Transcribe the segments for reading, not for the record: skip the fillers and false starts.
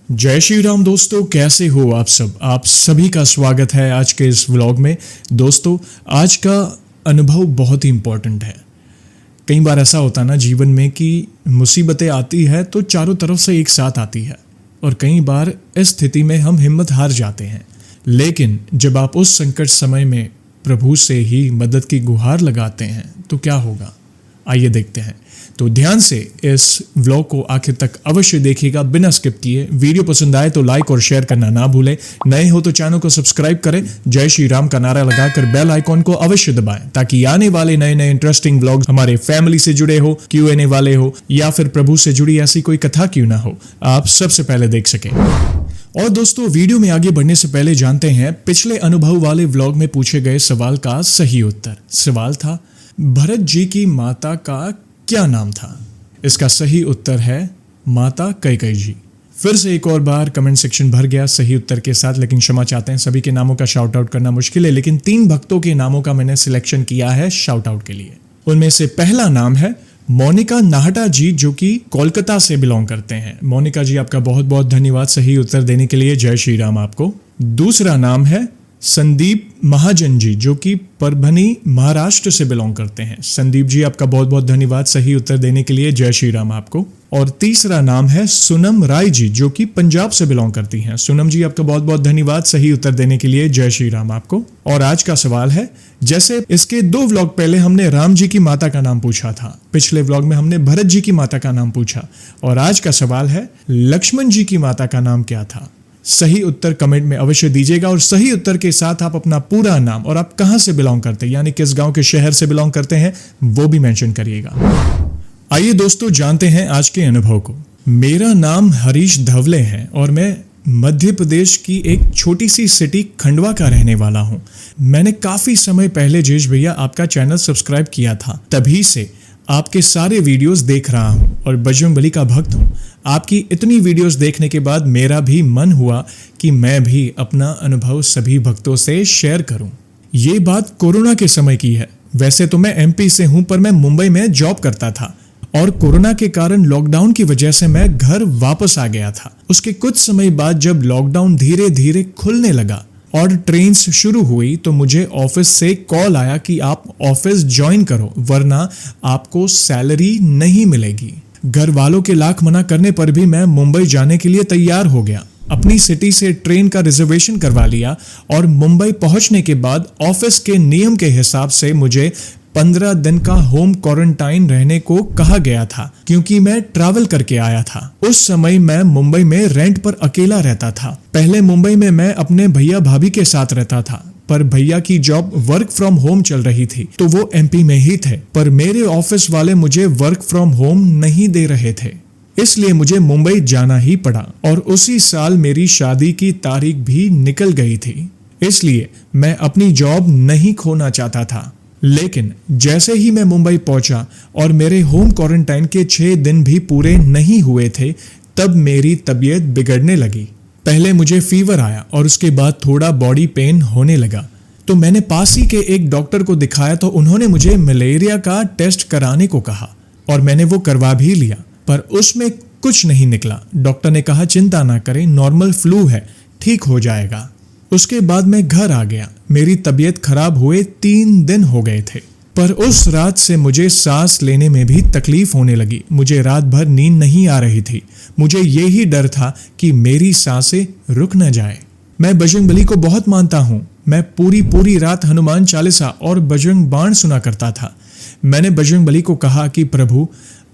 जय श्री राम दोस्तों, कैसे हो आप सब। आप सभी का स्वागत है आज के इस व्लॉग में। दोस्तों, आज का अनुभव बहुत ही इम्पोर्टेंट है। कई बार ऐसा होता ना जीवन में कि मुसीबतें आती है तो चारों तरफ से एक साथ आती है, और कई बार इस स्थिति में हम हिम्मत हार जाते हैं। लेकिन जब आप उस संकट समय में प्रभु से ही मदद की गुहार लगाते हैं तो क्या होगा, आइए देखते हैं। तो ध्यान से इस व्लॉग को आखिर तक अवश्य देखिएगा बिना स्किप किए। वीडियो पसंद आए तो लाइक और शेयर करना ना भूलें। नए हो तो चैनल को सब्सक्राइब करें। जय श्री राम का नारा लगाकर बेल आइकॉन को अवश्य दबाएं, ताकि आने वाले नए नए इंटरेस्टिंग व्लॉग हमारे फैमिली से जुड़े हो, Q&A वाले हो, या फिर प्रभु से जुड़ी ऐसी कोई कथा क्यों ना हो, आप सबसे पहले देख सकें। और दोस्तों, वीडियो में आगे बढ़ने से पहले जानते हैं पिछले अनुभव वाले व्लॉग में पूछे गए सवाल का सही उत्तर। सवाल था, भरत जी की माता का क्या नाम था? इसका सही उत्तर है माता कैकेयी जी। फिर से एक और बार कमेंट सेक्शन भर गया सही उत्तर के साथ, लेकिन क्षमा चाहते हैं, सभी के नामों का शाउट आउट करना मुश्किल है, लेकिन 3 भक्तों के नामों का मैंने सिलेक्शन किया है शाउट आउट के लिए। उनमें से पहला नाम है मोनिका नाहटा जी, जो कि कोलकाता से बिलोंग करते हैं। मोनिका जी, आपका बहुत बहुत धन्यवाद सही उत्तर देने के लिए। जय श्री राम आपको। दूसरा नाम है संदीप महाजन जी, जो कि परभनी महाराष्ट्र से बिलोंग करते हैं। संदीप जी, आपका बहुत बहुत धन्यवाद सही उत्तर देने के लिए। जय श्री राम आपको। और तीसरा नाम है सुनम राय जी, जो कि पंजाब से बिलोंग करती हैं। सुनम जी, आपका बहुत बहुत धन्यवाद सही उत्तर देने के लिए। जय श्री राम आपको। और आज का सवाल है, जैसे इसके 2 व्लॉग पहले हमने राम जी की माता का नाम पूछा था, पिछले व्लॉग में हमने भरत जी की माता का नाम पूछा, और आज का सवाल है लक्ष्मण जी की माता का नाम क्या था? सही उत्तर कमेंट में अवश्य दीजिएगा, और सही उत्तर के साथ आप अपना पूरा नाम और आप कहां से बिलोंग करते हैं, यानी किस गांव के शहर से बिलोंग करते हैं, वो भी मेंशन करिएगा। आइए दोस्तों, जानते हैं आज के अनुभव को। मेरा नाम हरीश धवले है और मैं मध्य प्रदेश की एक छोटी सी सिटी खंडवा का रहने वाला हूं। मैंने काफी समय पहले जेश भैया आपका चैनल सब्सक्राइब किया था, तभी से आपके सारे वीडियोस देख रहा हूं और बजरंगबली का भक्त हूं। आपकी इतनी वीडियोस देखने के बाद मेरा भी मन हुआ कि मैं भी अपना अनुभव सभी भक्तों से शेयर करूं। ये बात कोरोना के समय की है। वैसे तो मैं MP से हूं, पर मैं मुंबई में जॉब करता था और कोरोना के कारण लॉकडाउन की वजह से मैं घर वापस आ गया था। उसके कुछ समय बाद जब लॉकडाउन धीरे धीरे खुलने लगा और ट्रेन्स शुरू हुई, तो मुझे ऑफिस से कॉल आया कि आप ऑफिस ज्वाइन करो, वरना आपको सैलरी नहीं मिलेगी। घर वालों के लाख मना करने पर भी मैं मुंबई जाने के लिए तैयार हो गया। अपनी सिटी से ट्रेन का रिजर्वेशन करवा लिया और मुंबई पहुंचने के बाद ऑफिस के नियम के हिसाब से मुझे 15 दिन का होम क्वारंटाइन रहने को कहा गया था, क्योंकि मैं ट्रैवल करके आया था। उस समय मैं मुंबई में रेंट पर अकेला रहता था। पहले मुंबई में मैं अपने भैया भाभी के साथ रहता था, पर भैया की जॉब वर्क फ्रॉम होम चल रही थी, तो वो MP में ही थे, पर मेरे ऑफिस वाले मुझे वर्क फ्रॉम होम नहीं दे रहे थे, इसलिए मुझे मुंबई जाना ही पड़ा। और उसी साल मेरी शादी की तारीख भी निकल गई थी, इसलिए मैं अपनी जॉब नहीं खोना चाहता था। लेकिन जैसे ही मैं मुंबई पहुंचा और मेरे होम क्वारंटाइन के 6 दिन भी पूरे नहीं हुए थे, तब मेरी तबीयत बिगड़ने लगी। पहले मुझे फीवर आया और उसके बाद थोड़ा बॉडी पेन होने लगा, तो मैंने पास ही के एक डॉक्टर को दिखाया, तो उन्होंने मुझे मलेरिया का टेस्ट कराने को कहा और मैंने वो करवा भी लिया, पर उसमें कुछ नहीं निकला। डॉक्टर ने कहा चिंता ना करें, नॉर्मल फ्लू है, ठीक हो जाएगा। उसके बाद मैं घर आ गया। मेरी तबीयत खराब हुए 3 दिन हो गए थे, पर उस रात से मुझे सांस लेने में भी तकलीफ होने लगी। मुझे रात भर नींद नहीं आ रही थी। मुझे यही डर था कि मेरी सांसें रुक न जाए। मैं बजरंगबली को बहुत मानता हूँ। मैं पूरी रात हनुमान चालीसा और बजरंग बाण सुना करता था। मैंने बजरंगबली को कहा कि प्रभु,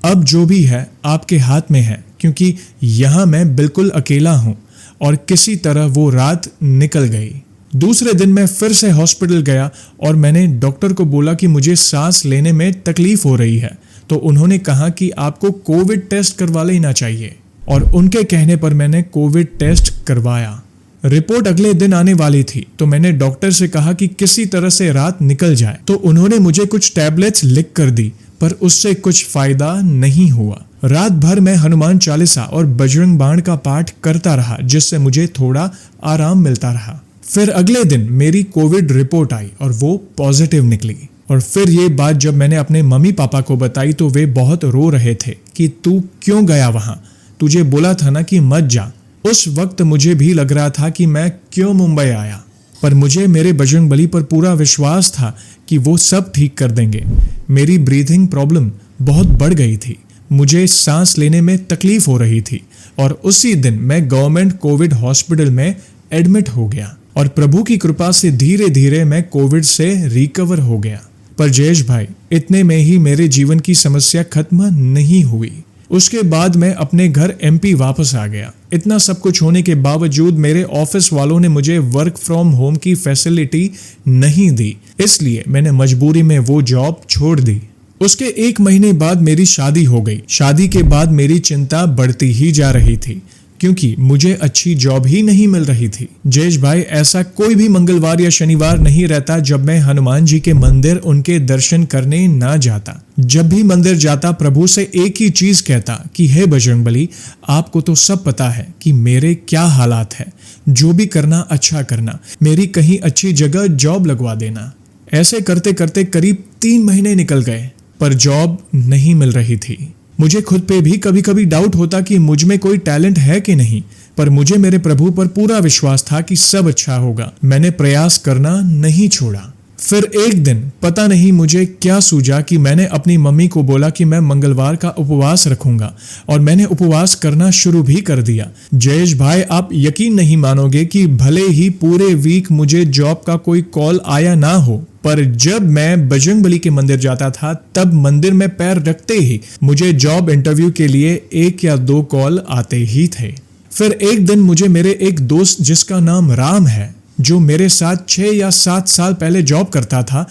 अब जो भी है आपके हाथ में है, क्योंकि यहाँ मैं बिल्कुल अकेला हूँ। और किसी तरह वो रात निकल गई। दूसरे दिन मैं फिर से हॉस्पिटल गया और मैंने डॉक्टर को बोला कि मुझे सांस लेने में तकलीफ हो रही है, तो उन्होंने कहा कि आपको कोविड टेस्ट करवा लेना चाहिए, और उनके कहने पर मैंने कोविड टेस्ट करवाया। रिपोर्ट अगले दिन आने वाली थी, तो मैंने डॉक्टर से कहा कि किसी तरह से रात निकल जाए, तो उन्होंने मुझे कुछ टैबलेट्स लिख कर दी, पर उससे कुछ फायदा नहीं हुआ। रात भर मैं हनुमान चालीसा और बजरंग बाण का पाठ करता रहा, जिससे मुझे थोड़ा आराम मिलता रहा। फिर अगले दिन मेरी कोविड रिपोर्ट आई और वो पॉजिटिव निकली। और फिर ये बात जब मैंने अपने मम्मी पापा को बताई, तो वे बहुत रो रहे थे कि तू क्यों गया वहां, तुझे बोला था ना कि मत जा। उस वक्त मुझे भी लग रहा था कि मैं क्यों मुंबई आया, पर मुझे मेरे बजरंगबली पर पूरा विश्वास था कि वो सब ठीक कर देंगे। मेरी ब्रीथिंग प्रॉब्लम बहुत बढ़ गई थी, मुझे सांस लेने में तकलीफ हो रही थी और उसी दिन मैं गवर्नमेंट कोविड हॉस्पिटल में एडमिट हो गया और प्रभु की कृपा से धीरे धीरे मैं कोविड से रिकवर हो गया। पर जयेश भाई, इतने में ही मेरे जीवन की समस्या खत्म नहीं हुई। उसके बाद मैं अपने घर एमपी वापस आ गया। इतना सब कुछ होने के बावजूद मेरे ऑफिस वालों ने मुझे वर्क फ्रॉम होम की फैसिलिटी नहीं दी, इसलिए मैंने मजबूरी में वो जॉब छोड़ दी। उसके 1 महीने बाद मेरी शादी हो गई। शादी के बाद मेरी चिंता बढ़ती ही जा रही थी क्योंकि मुझे अच्छी जॉब ही नहीं मिल रही थी। जयेश भाई, ऐसा कोई भी मंगलवार या शनिवार नहीं रहता जब मैं हनुमान जी के मंदिर उनके दर्शन करने ना जाता। जब भी मंदिर जाता प्रभु से एक ही चीज कहता कि हे बजरंगबली, आपको तो सब पता है कि मेरे क्या हालात है, जो भी करना अच्छा करना, मेरी कहीं अच्छी जगह जॉब लगवा देना। ऐसे करते करते करीब 3 महीने निकल गए पर जॉब नहीं मिल रही थी। मुझे खुद पे भी कभी कभी डाउट होता कि मुझ में कोई टैलेंट है कि नहीं, पर मुझे मेरे प्रभु पर पूरा विश्वास था कि सब अच्छा होगा। मैंने प्रयास करना नहीं छोड़ा। फिर एक दिन पता नहीं मुझे क्या सूझा कि मैंने अपनी मम्मी को बोला कि मैं मंगलवार का उपवास रखूंगा और मैंने उपवास करना शुरू भी कर दिया। जयेश भाई, आप यकीन नहीं मानोगे कि भले ही पूरे वीक मुझे जॉब का कोई कॉल आया ना हो, पर जब मैं बजरंगबली के मंदिर जाता था तब मंदिर में पैर रखते ही मुझे जॉब इंटरव्यू के लिए 1 या 2 कॉल आते ही थे। फिर एक दिन मुझे मेरे एक दोस्त जिसका नाम राम है, जो मेरे साथ 6 या 7 साल पहले जॉब करता था,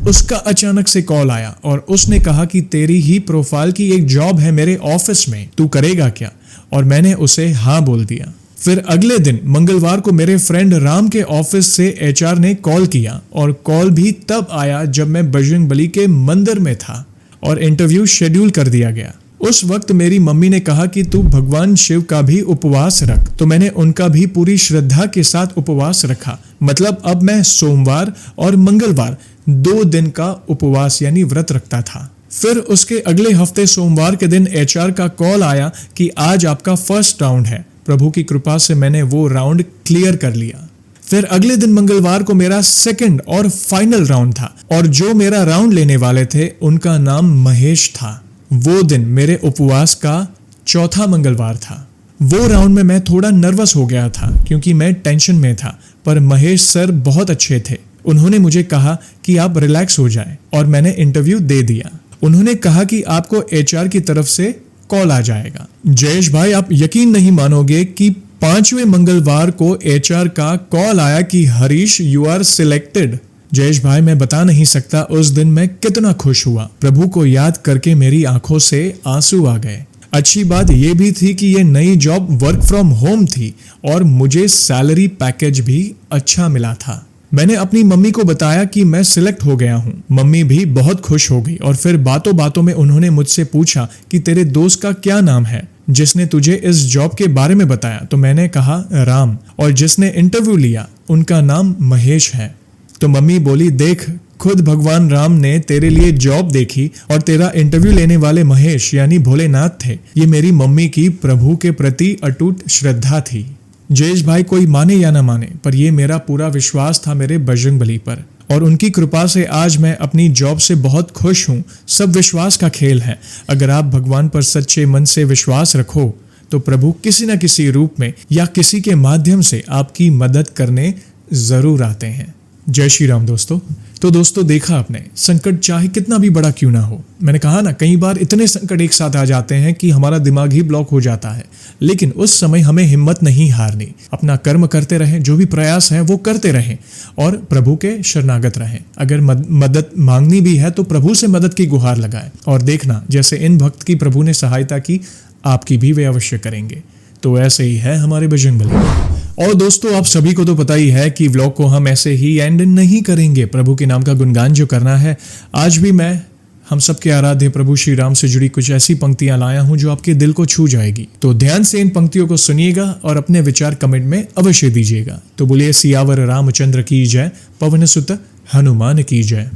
उसका अचानक से कॉल आया और उसने कहा कि तेरी ही प्रोफाइल की एक जॉब है मेरे ऑफिस में, तू करेगा क्या? और मैंने उसे हाँ बोल दिया। फिर अगले दिन मंगलवार को मेरे फ्रेंड राम के ऑफिस से एचआर ने कॉल किया और कॉल भी तब आया जब मैं बजरंगबली के मंदिर में था और इंटरव्यू शेड्यूल कर दिया गया। उस वक्त मेरी मम्मी ने कहा कि तू भगवान शिव का भी उपवास रख, तो मैंने उनका भी पूरी श्रद्धा के साथ उपवास रखा। मतलब अब मैं सोमवार और मंगलवार 2 दिन का उपवास यानी व्रत रखता था। फिर उसके अगले हफ्ते सोमवार के दिन एचआर का कॉल आया कि आज आपका फर्स्ट राउंड है। प्रभु की कृपा से मैंने वो राउंड क्लियर कर लिया। फिर अगले दिन मंगलवार को मेरा सेकंड और फाइनल राउंड था और जो मेरा राउंड लेने वाले थे उनका नाम महेश था। वो दिन मेरे उपवास का 4था मंगलवार था। वो राउंड में मैं थोड़ा नर्वस हो गया था क्योंकि मैं टेंशन में था, पर महेश सर बहुत अच्छे थे। उन्होंने मुझे कहा कि आप रिलैक्स हो जाएं और मैंने इंटरव्यू दे दिया। उन्होंने कहा कि आपको एचआर की तरफ से कॉल आ जाएगा। जयेश भाई, आप यकीन नहीं मानोगे कि 5वें मंगलवार को एचआर का कॉल आया कि Harish, you are selected. Jayesh भाई, मैं बता नहीं सकता उस दिन मैं कितना खुश हुआ। प्रभु को याद करके मेरी आंखों से आंसू आ गए। अच्छी बात यह भी थी कि यह नई जॉब वर्क फ्रॉम होम थी और मुझे सैलरी पैकेज भी अच्छा मिला था। मैंने अपनी मम्मी को बताया कि मैं सिलेक्ट हो गया हूँ। मम्मी भी बहुत खुश हो गई और फिर बातों बातों में उन्होंने मुझसे पूछा कि तेरे दोस्त का क्या नाम है जिसने तुझे इस जॉब के बारे में बताया। तो मैंने कहा राम, और जिसने इंटरव्यू लिया उनका नाम महेश है। तो मम्मी बोली, देख, खुद भगवान राम ने तेरे लिए जॉब देखी और तेरा इंटरव्यू लेने वाले महेश यानी भोलेनाथ थे। ये मेरी मम्मी की प्रभु के प्रति अटूट श्रद्धा थी। जयेश भाई, कोई माने या ना माने, पर यह मेरा पूरा विश्वास था मेरे बजरंगबली पर और उनकी कृपा से आज मैं अपनी जॉब से बहुत खुश हूँ। सब विश्वास का खेल है। अगर आप भगवान पर सच्चे मन से विश्वास रखो तो प्रभु किसी न किसी रूप में या किसी के माध्यम से आपकी मदद करने जरूर आते हैं। जय श्री राम दोस्तों। तो दोस्तों, देखा आपने, संकट चाहे कितना भी बड़ा क्यों ना हो, मैंने कहा ना, कई बार इतने संकट एक साथ आ जाते हैं कि हमारा दिमाग ही ब्लॉक हो जाता है, लेकिन उस समय हमें हिम्मत नहीं हारनी। अपना कर्म करते रहें, जो भी प्रयास है वो करते रहें और प्रभु के शरणागत रहें। अगर मदद मांगनी भी है तो प्रभु से मदद की गुहार लगाएं और देखना जैसे इन भक्त की प्रभु ने सहायता की, आपकी भी वे अवश्य करेंगे। तो ऐसे ही है हमारे बजरंगबली। और दोस्तों, आप सभी को तो पता ही है कि व्लॉग को हम ऐसे ही एंड नहीं करेंगे। प्रभु के नाम का गुणगान जो करना है, आज भी मैं हम सबके आराध्य प्रभु श्री राम से जुड़ी कुछ ऐसी पंक्तियां लाया हूं जो आपके दिल को छू जाएगी। तो ध्यान से इन पंक्तियों को सुनिएगा और अपने विचार कमेंट में अवश्य दीजिएगा। तो बोलिए सियावर रामचंद्र की जय, पवन सुत हनुमान की जय।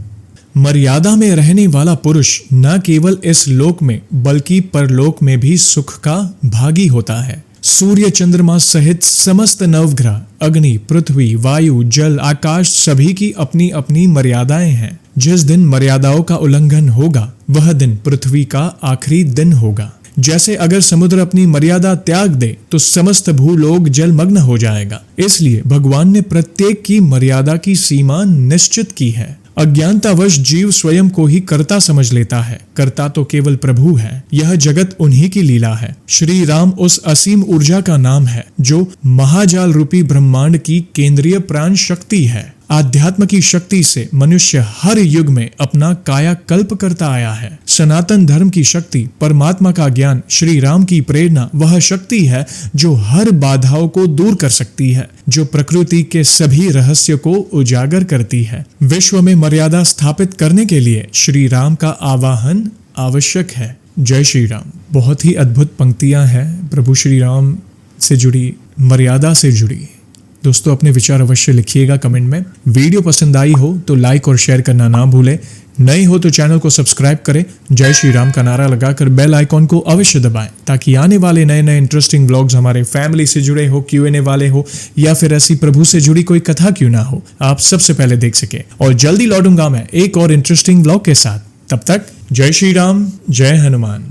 मर्यादा में रहने वाला पुरुष न केवल इस लोक में बल्कि परलोक में भी सुख का भागी होता है। सूर्य चंद्रमा सहित समस्त नवग्रह, अग्नि, पृथ्वी, वायु, जल, आकाश सभी की अपनी अपनी मर्यादाएं हैं। जिस दिन मर्यादाओं का उल्लंघन होगा वह दिन पृथ्वी का आखिरी दिन होगा। जैसे अगर समुद्र अपनी मर्यादा त्याग दे तो समस्त भूलोक जलमग्न हो जाएगा। इसलिए भगवान ने प्रत्येक की मर्यादा की सीमा निश्चित की है। अज्ञानतावश जीव स्वयं को ही कर्ता समझ लेता है। कर्ता तो केवल प्रभु है। यह जगत उन्हीं की लीला है। श्री राम उस असीम ऊर्जा का नाम है जो महाजाल रूपी ब्रह्मांड की केंद्रीय प्राण शक्ति है। आध्यात्म की शक्ति से मनुष्य हर युग में अपना कायाकल्प करता आया है। सनातन धर्म की शक्ति, परमात्मा का ज्ञान, श्री राम की प्रेरणा वह शक्ति है जो हर बाधाओं को दूर कर सकती है, जो प्रकृति के सभी रहस्य को उजागर करती है। विश्व में मर्यादा स्थापित करने के लिए श्री राम का आवाहन आवश्यक है। जय श्री राम। बहुत ही अद्भुत पंक्तियां हैं प्रभु श्री राम से जुड़ी, मर्यादा से जुड़ी। दोस्तों अपने विचार अवश्य लिखिएगा कमेंट में। वीडियो पसंद आई हो तो लाइक और शेयर करना ना भूलें। नए हो तो चैनल को सब्सक्राइब करें। जय श्री राम का नारा लगाकर बेल आइकॉन को अवश्य दबाएं ताकि आने वाले नए नए इंटरेस्टिंग व्लॉग्स हमारे फैमिली से जुड़े हो, Q&A वाले हो या फिर ऐसी प्रभु से जुड़ी कोई कथा क्यों ना हो, आप सबसे पहले देख सके। और जल्दी लौटूंगा मैं एक और इंटरेस्टिंग व्लॉग के साथ। तब तक जय श्री राम, जय हनुमान।